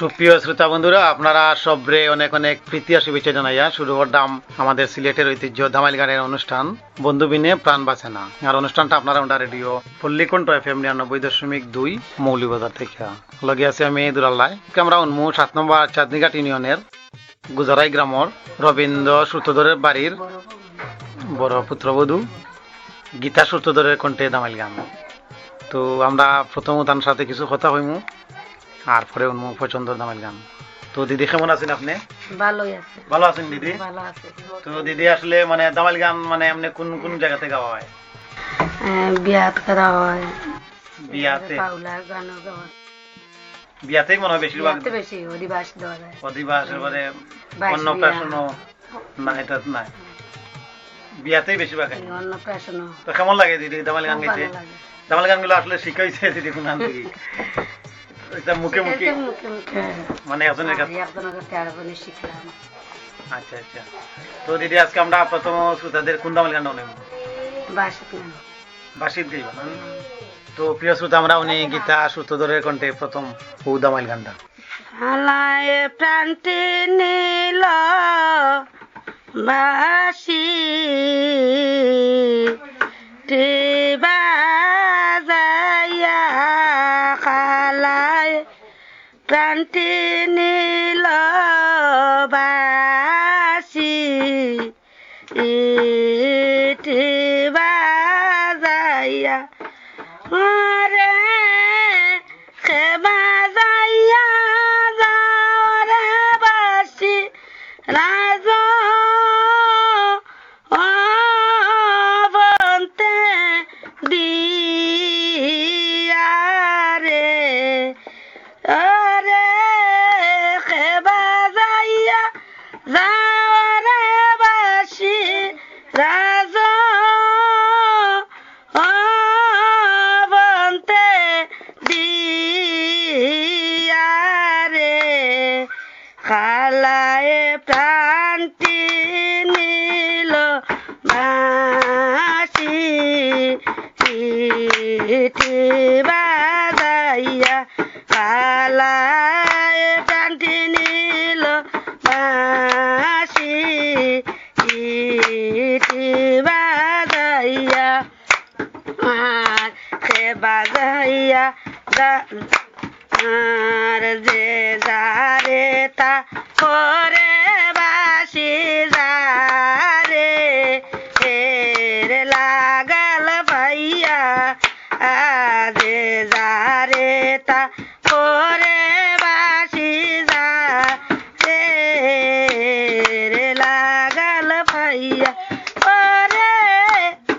সুপ্রিয় শ্রোতা বন্ধুরা, আপনারা সবরে অনেক অনেক প্রীতি আর শুভেচ্ছা জানাইয়া শুরু করলাম আমাদের সিলেটের ঐতিহ্য ধামাইল গানের অনুষ্ঠান বন্ধু বিনে প্রাণ বাঁচে না। আর অনুষ্ঠানটা আপনারা ওটা রেডিও পল্লীকণ্ঠ FM 99.2 মৌলিবাজার থেকে লগে আছে আমি দুরাল্লায়। আমরা উন্মু 7 নম্বর চাঁদনিঘাট ইউনিয়নের গুজরাই গ্রামের রবীন্দ্র সূত্রধরের বাড়ির বড় পুত্রবধূ গীতা সূত্রধরের কণ্ঠে ধামাইল গান। তো আমরা প্রথম তার সাথে কিছু কথা হইমু আর পরে উন্মুখ পছন্দ ধামাইল গান। তো দিদি কেমন আছেন আপনি? ভালো আছেন দিদি? তো দিদি আসলে মানে ধামাইল গান মানে এমনি কোন কোন জায়গাতে গাওয়া হয়? বিয়াত করা হয়, বিয়াতে বিয়াতেই মনে হয় বেশিরভাগ, বেশি অধিবাস দেওয়া যায়, অধিবাসের পরে অন্নপ্রাশন না, এটা নাই, বিয়াতেই বেশিরভাগ। অন্নপ্রাশন। তো কেমন লাগে দিদি ধামাইল গান গাইতে? ধামাইল গানগুলো আসলে শিখাইছে দিদি কোন গান থেকে? মুখে মুখে মানে একজনের কাছে শিখলাম। আচ্ছা আচ্ছা। তো দিদি আজকে আমরা প্রথম শ্রোতাদের কোন ধামাইল গানটা নেব? বাসিত গাইবা। তো প্রিয় শ্রোতা, আমরা উনি গীতা সূত্রধরের কণ্ঠে প্রথম ও ধামাইল গানটা। হালায় প্রান্তে নীল বাসি বাজাইয়া খালায় প্রান্তে নীল বাসি বাজাইয়া রে সে বাজাইয়া যাও রে বাসি রাজ বন্তে দিয়া রে রে সে বাজাইয়া যাও রে বাসি রাজ বন্তে দিয়া রে খালায় প্রান্তি নীল বাসি বাজাইয়া খালায় প্রান্তি নীল বাসি বাজাইয়া সে বাজাইয়া আর যে যারে তা করে বাসি যারে এর লাগাল ভাইয়া যে যারে তা করে বাসি যারে লাগাল ভাইয়া ওরে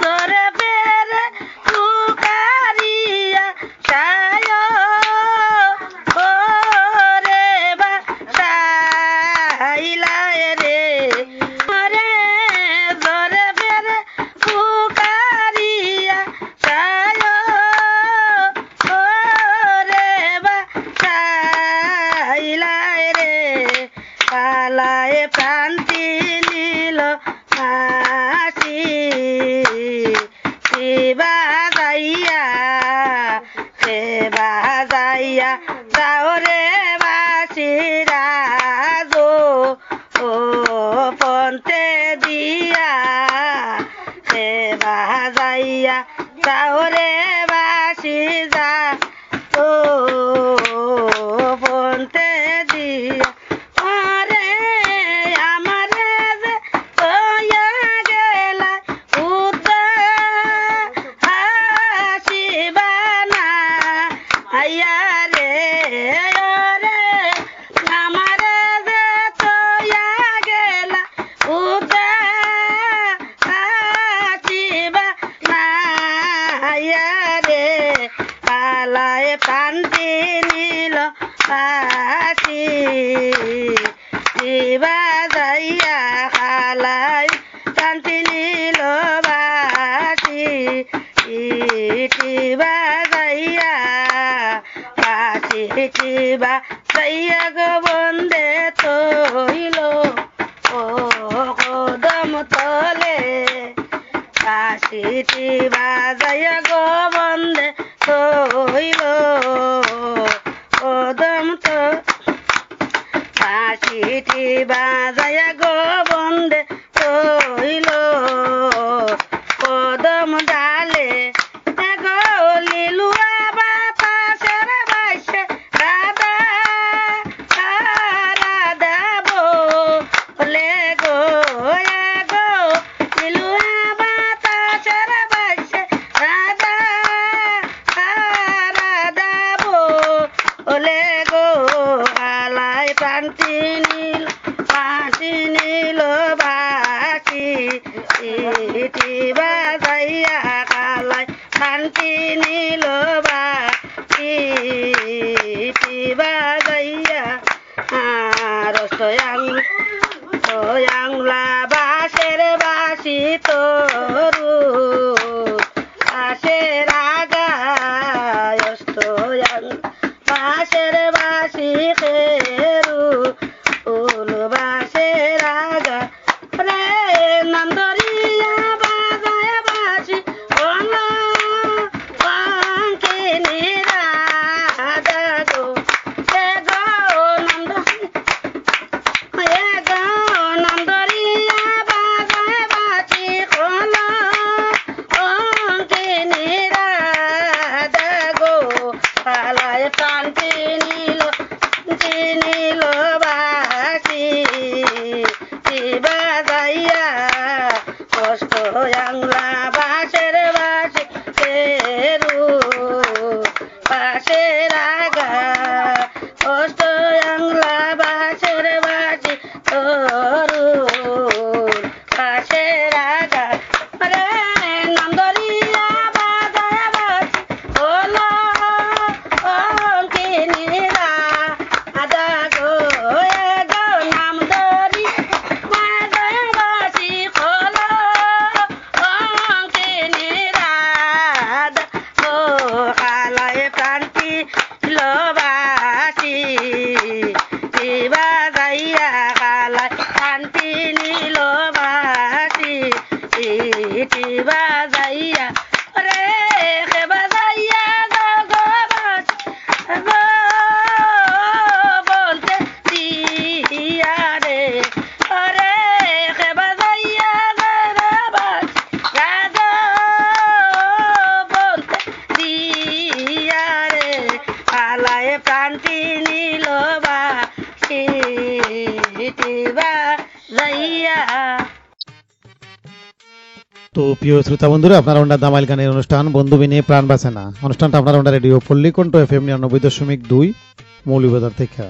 তোরে বেরে তুকারিয়া সায় ওরে বা সাইলায় রে ওরে তোরে বেরে তুকারিয়া সায় ওরে বা সাইলায় রে পালায় প্রান্তি নীল হাসি বাজাইয়া সে বাজাইয়া যাও রে বাসি রাজ ও পন্তে দিয়া সে বাজাইয়া যাও রে বাসি যা ও পন্তে দিয়া আরে আমারে যে তোয়া গেলা উদা হাসিবানা আয়া রে ওরে আমারে যে তোয়া গেলা উদা হাসিবানা আয়া রে কালায় প্রান্তি নীল বাসি বাজাইয়া কালায় প্রান্তি নীল বাসি বাজাইয়া বাসি বাজাইয়া গো বন্দে তৈল ও কদম তলে বাসিটি বাজাইয়া গো বন্দে তৈল কদম তো বাসিটি বাজাইয়া গো বন্দে তৈল কদম ডালে গো লিলুয়া বাতাসের বাইসে রাধা রাধা বলে গো গো লিলুয়া বাতাসের বাইসে রাধা রাধা বলে গো আলাই প্রান্তি নীল বাসি বাজাইয়া কালাই প্রান্তি নীল বাসি বাজাইয়া আর সোয়াংলা বাসের বাসি তরু বাসের আগায় বাসের বাসি খেরু উল বাসের আগা রে নন্দরিয়া বাজায় বাসি ওলা বাঙ্কিনী রাধা গো গো নন্দরিয়া বাজায় বাসি ওলা বাঙ্কিনী রাধা গো পালায় প্রান্তি নীল বাসি বাজাইয়া কষ্ট আংলা বাসের বাসি ফেরু বাসের আগা কষ্ট আংলা বাসের বাসি তরু বাসের আগা রে নন্দরিয়া বাজায় বাসি ওলা অঙ্কিনী রাধা গো গো নাম ধরি বাজায় বাসি খোলা অঙ্কিনী রাধা গো কালায় প্রান্তি বাসি বাজাইয়া কালায় প্রান্তি নীল বাসি বাজাইয়া রে বাজাইয়া গো বাসি গো বলতে দিয়া রে রে বাজাইয়া গো বাসি গো বলতে দিয়া রে আলায় প্রান্তি নীল বাসি বাজাইয়া। তো প্রিয় শ্রোতা বন্ধুরা, আপনারা ওনার দামাইল গানের অনুষ্ঠান বন্ধু বিনে প্রাণ বাঁচে না অনুষ্ঠানটা আপনারা ওনার রেডিও পল্লীকণ্ঠ FM 99.2 মৌলভীবাজার থেকে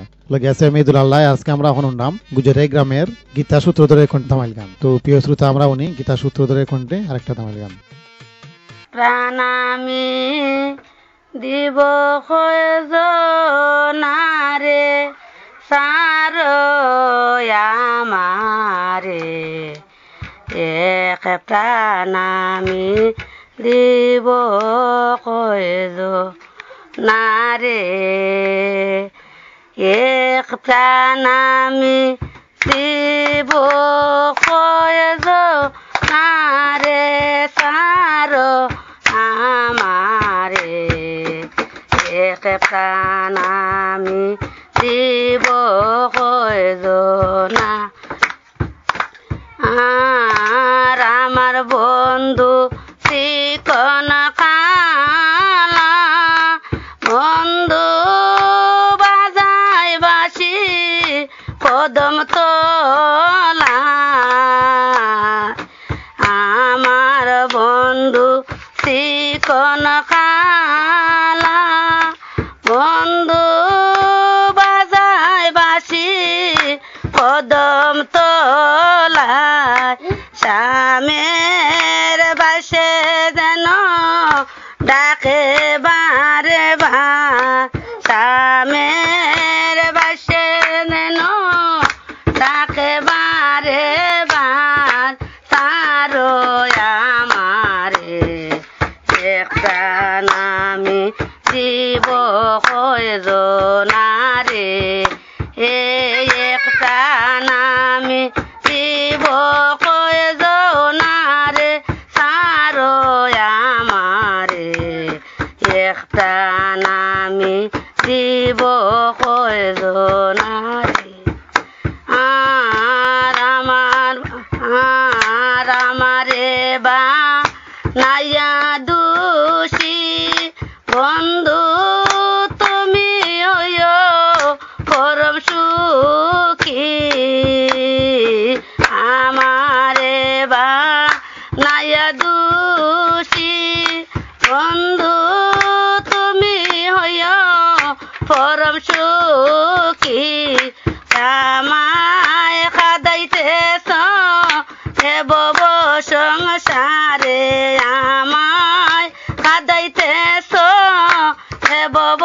গেছে মেদুল আল্লাহ। আজকে আমরা এখন নাম গুজরাই গ্রামের গীতা সূত্র ধরে কণ্ঠে দামাইল গান। তো প্রিয় শ্রোতা, আমরা উনি গীতা সূত্র ধরে কণ্ঠে আরেকটা দামাইল গান। প্রাণামি দিব নারে সার আমারে এক প্রাণামি দিব নারে এক প্রাণামি দিব নারে সার আমারে এক প্রাণামি দিব না আর আমার বন্ধু চিকন কালা বন্ধু বাজায় বাসি কদম তোলা আমার বন্ধু চিকন কালা বন্ধু বাজায় বাসি কদম তোলায় স্বামীর বাসে যেন ডাকে বারে দিব কয়জনারে একটা নামে দিব কয়জনারে সারো আমারে একটা নামে দিব কয়জনারে আর আমারে বা নাইয়া দোষী বন্ধু তুমি হইও পরম সুখী আমারে বা নাইয়া দোষী বন্ধু তুমি হইও পরম সুখী আমায় খাদাইতেছ হে বব সংসারে আমায় খাদাইতেছ হে বব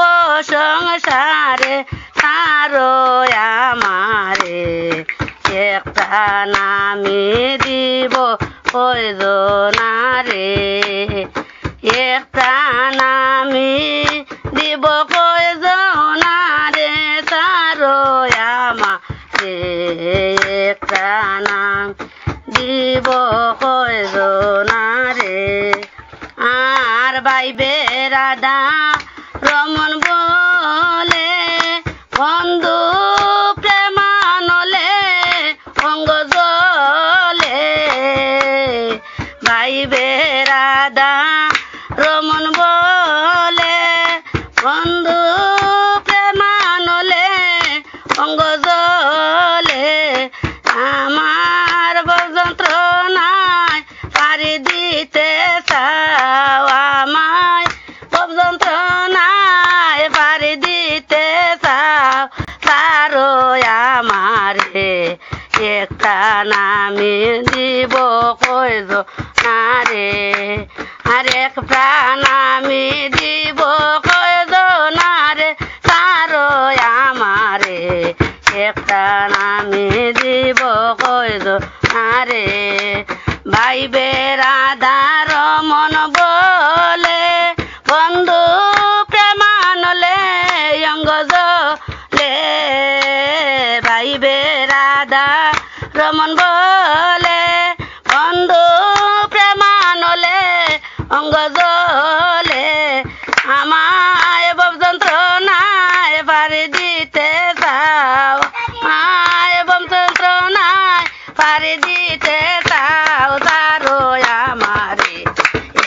সংসারে সারো আমারে একটা নামে দিব কয়জনারে একটা নামে দিব কয়জনারে সারো আমারে একটা নাম দিব কয়জনারে আর বাইবে রাধা রমন বলে বন্ধু প্রেমানলে অঙ্গ জলে বাইবে রাধা রমন বলে বন্ধু প্রেমানলে অঙ্গ জলে আমার যন্ত্রণায় পারি দিতে চাও আমায় যন্ত্রণায় পারি দিতে চাও সারো আমারে একটা নামে দিব কয়জনারে আর এক প্রাণামি দিব কয়জনারে সারো আমারে একটা নামে দিব কয়জনারে ভাইবে রাধা রমন বলে বন্ধু প্রেমানলে অঙ্গ জলে ভাইবে রাধা রমন বলে বন্ধু প্রেমানলে অঙ্গ জলে আমায় যন্ত্রণায় পারি দিতে চাও আমায় যন্ত্রণায় পারি দিতে চাও সারো আমারে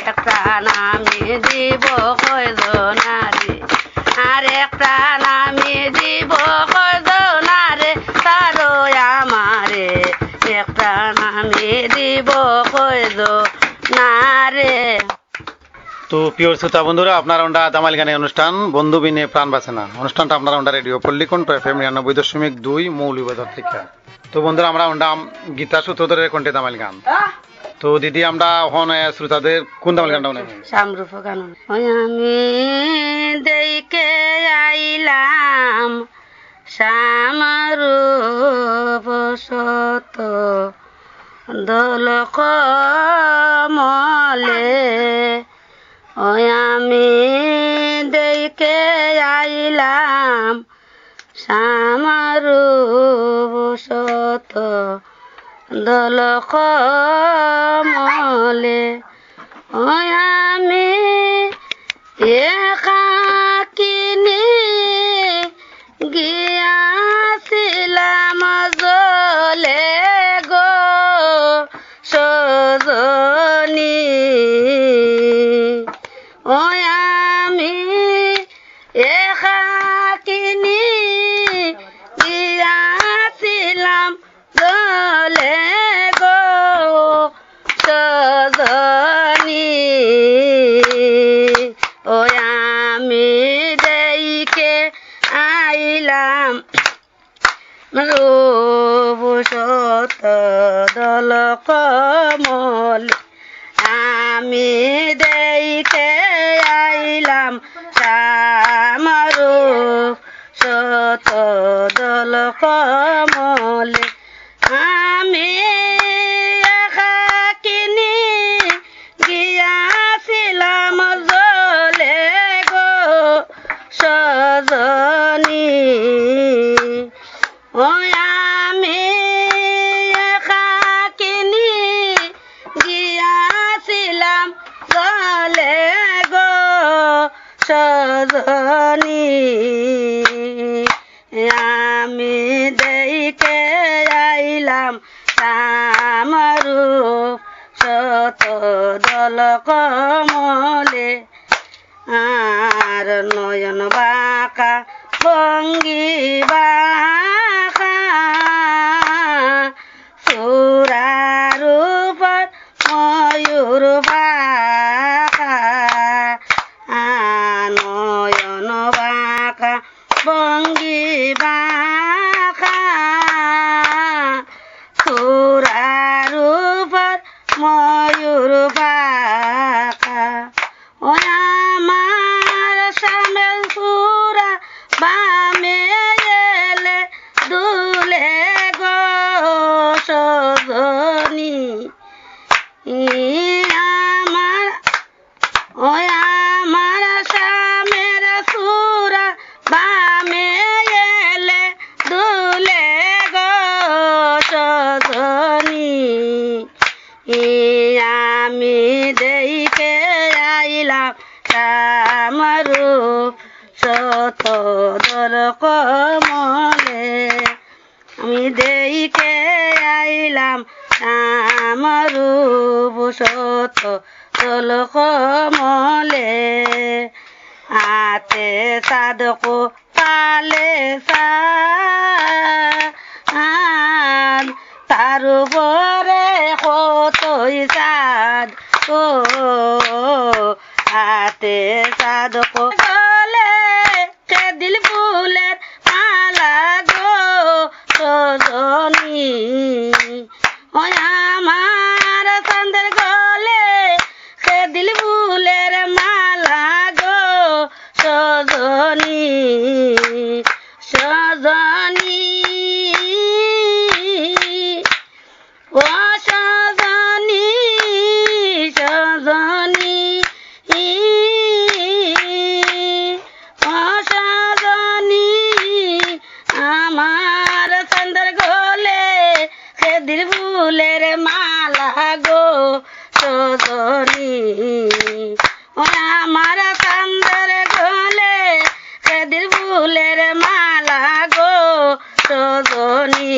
একটা নামে দিব কয়জনারে আর একটা নামে দিব কয়জনারে সারো আমারে একটা নামে দিব কয়জনারে। তো প্রিয় শ্রোতা বন্ধুরা, আপনারা ওন্ডা দামাইল গানের অনুষ্ঠান বন্ধু বিনে প্রাণ বাঁচে না অনুষ্ঠানটা আপনারা ওন্ডা রেডিও পল্লীকণ্ঠ FM 99.2 মৌলভীবাজার থেকে। তো বন্ধুরা, আমরা ওন্ডা গীতা সূত্রধরের কণ্ঠে দামাইল গান। তো দিদি, আমরা এখন শ্রোতাদের কোন দামাইল গানটা শুনাই? সামরূপ গান। আমি দেখে আইলাম সামরূপ সত দোল কমলে, আমি দেখে আইলাম সামরূপ সত দোল কমলে, আমি একাকিনী গিয়াছিলাম জলে গো সজনী, আমি একাকিনী গিয়াছিলাম জলে গো সজনী, আমি দেখে আইলাম রূপ সত দল কমল, আমি দেখে আইলাম সামরূপ সত দল কমলে, আমি একাকিনী গিয়াছিলাম জলে গো সজনী আমি দেখে আইলাম শ্যামরূপ শত দল কমলে আর নয়ন বাঁকা ভঙ্গি বাঁকা সুরার উপর ময়ূর বাঁকা নয়ন বাঁকা ভঙ্গি বাঁকা সুরার উপর ময়ূর বাঁকা ও আমার শ্যামেল সুরা বামে এলে দুলে গো সজনী আমার ও আমার শ্যামের সুরা বামে এলে দুলে গো সজনী আমি দেখে আইলাম শ্যামরূপ শত দল কমলে আমি দেখে আইলাম শ্যামরূপ শত দল কমলে হাতে সাধকো পালে সাদ তার উপরে কতই সাদ ও হাতে সাধকো গলে কে দিল ফুলের মালা গো সজনী ও আমার চন্দ্রের গলে কে দিল ফুলের মালা গো সজনী সজনী ও সজনী সজনী ও সজনী আমার চন্দ্র গলে খেদির ফুলের মালা গো সজনী ও আমার চন্দ্র গলে খেদির ফুলের মালা গো সজনী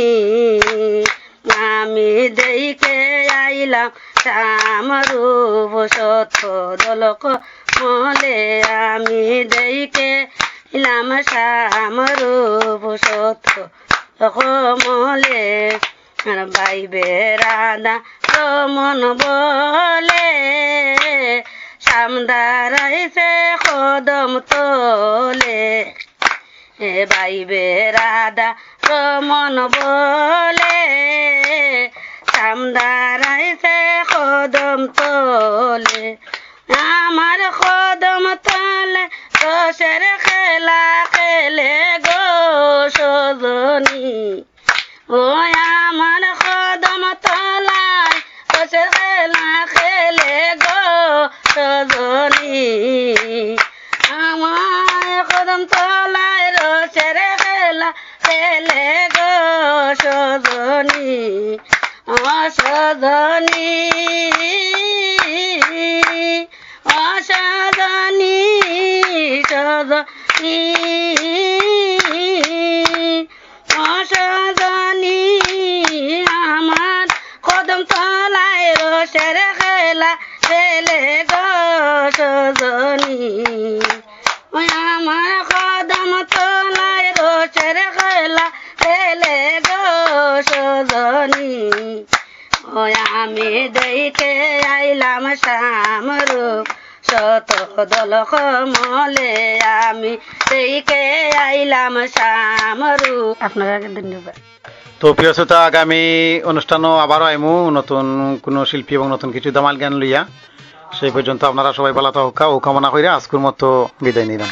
আমি দেখে আইলাম শ্যামরূপ শত দল কমলে আমি দেখে আইলাম শ্যামরূপ শত কমলে আর বাইবে রাধা রমন বলে শ্যামদারাইছে কদম তোলে বাইবে রাধা রমন বলে শ্যামদারাইছে কদম তোলে আমার কদম তোলে রসের খেলা খেলে গো সজনী ও আমার কদম তলায় রসের খেলা খেলে গো সজনী আমার কদম তলায় রসের খেলা খেলে গো সজনী ও সজনী ও সজনী সজনী ও সজনী আমার কদম তলায় রসের খেলা খেলে গো সজনী ও আমার কদম তলায় রসের খেলা খেলে গো সজনী ও আমি দেখে আইলাম শ্যামরূপ শত দল কমলে আমি দেখে আইলাম শ্যামরূপ। আপনাকে ধন্যবাদ। তো প্রিয় শ্রোতা, আগামী অনুষ্ঠানও আবারও আইমু নতুন কোনো শিল্পী এবং নতুন কিছু ধামাইল গান লইয়া। সেই পর্যন্ত আপনারা সবাই ভালো থাকুক ও কামনা কইরা আজকের মতো বিদায় নিলাম।